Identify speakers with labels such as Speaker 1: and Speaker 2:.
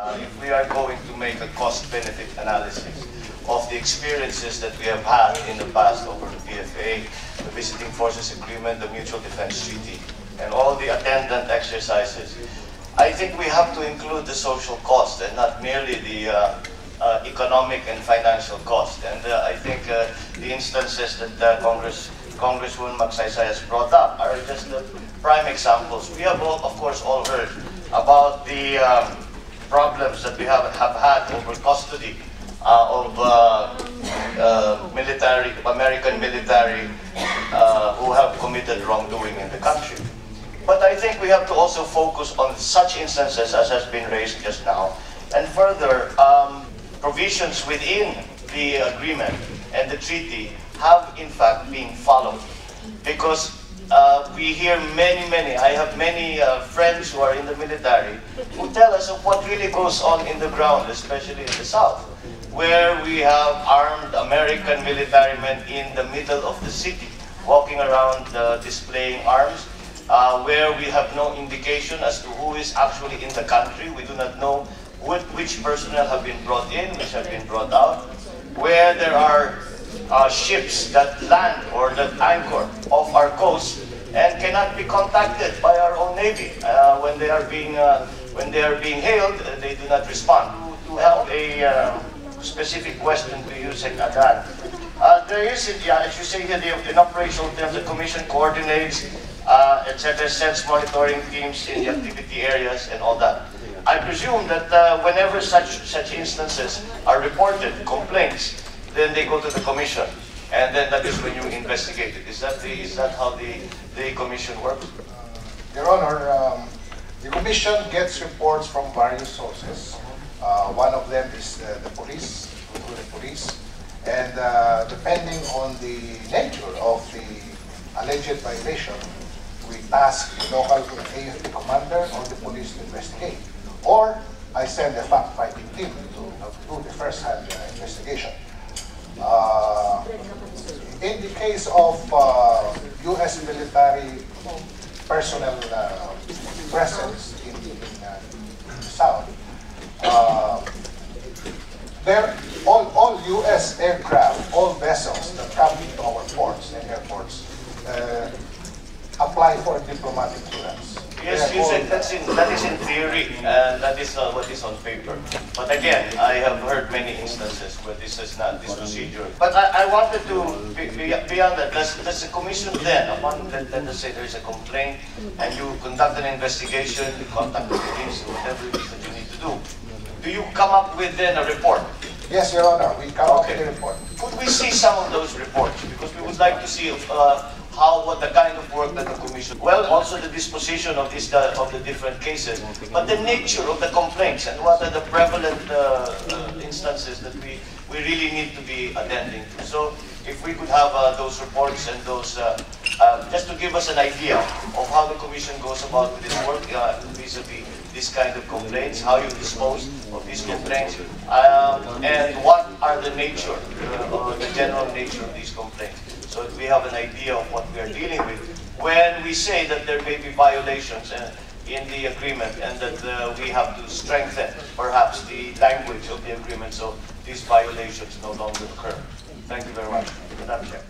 Speaker 1: If we are going to make a cost-benefit analysis of the experiences that we have had in the past over the PFA, the Visiting Forces Agreement, the Mutual Defense Treaty, and all the attendant exercises, I think we have to include the social cost and not merely the economic and financial cost. And I think the instances that Congresswoman Magsaysay has brought up are just the prime examples. We have, of course, all heard about the problems that we have had over custody of American military who have committed wrongdoing in the country. But I think we have to also focus on such instances as has been raised just now, and further, provisions within the agreement and the treaty have in fact been followed. Because we hear I have many friends who are in the military who tell us of what really goes on in the ground, especially in the South, where we have armed American military men in the middle of the city, walking around displaying arms, where we have no indication as to who is actually in the country. We do not know which personnel have been brought in, which have been brought out, where there are ships that land or that anchor off our coast and cannot be contacted by our own Navy. When they are being hailed, they do not respond. To have a specific question to you, Sec. Adan. There is, as you say here, in operational terms, the Commission coordinates, etc., sends monitoring teams in the activity areas and all that. I presume that whenever such instances are reported, complaints, then they go to the Commission, and then that is when you investigate it. Is that how the Commission works?
Speaker 2: Your Honor, the Commission gets reports from various sources. One of them is the police, and depending on the nature of the alleged violation, we task the local AFP commander or the police to investigate. Or I send a fact-finding team to do the first-hand investigation. In the case of U.S. military personnel presence in the South, all U.S. aircraft, all vessels that come into our ports and airports apply for diplomatic clearance.
Speaker 1: Yes, you said that is in theory, and that is what is on paper. But again, I have heard many instances where this is not this procedure. But I wanted to, beyond that, does the Commission then, upon, let us say there is a complaint, and you conduct an investigation, you contact the police, whatever it is that you need to do you come up with then a report?
Speaker 2: Yes, Your Honor, we come up with a report.
Speaker 1: Could we see some of those reports? Because we would like to see what the kind of work that the Commission, well, also the disposition of the different cases, but the nature of the complaints and what are the prevalent instances that we really need to be attending to. So if we could have those reports and those, just to give us an idea of how the Commission goes about with its work vis-a-vis this kind of complaints, how you dispose of these complaints, and what are the nature, or the general nature of these complaints, so that we have an idea of what we are dealing with when we say that there may be violations in the agreement, and that we have to strengthen perhaps the language of the agreement so these violations no longer occur. Thank you very much. Madam Chair.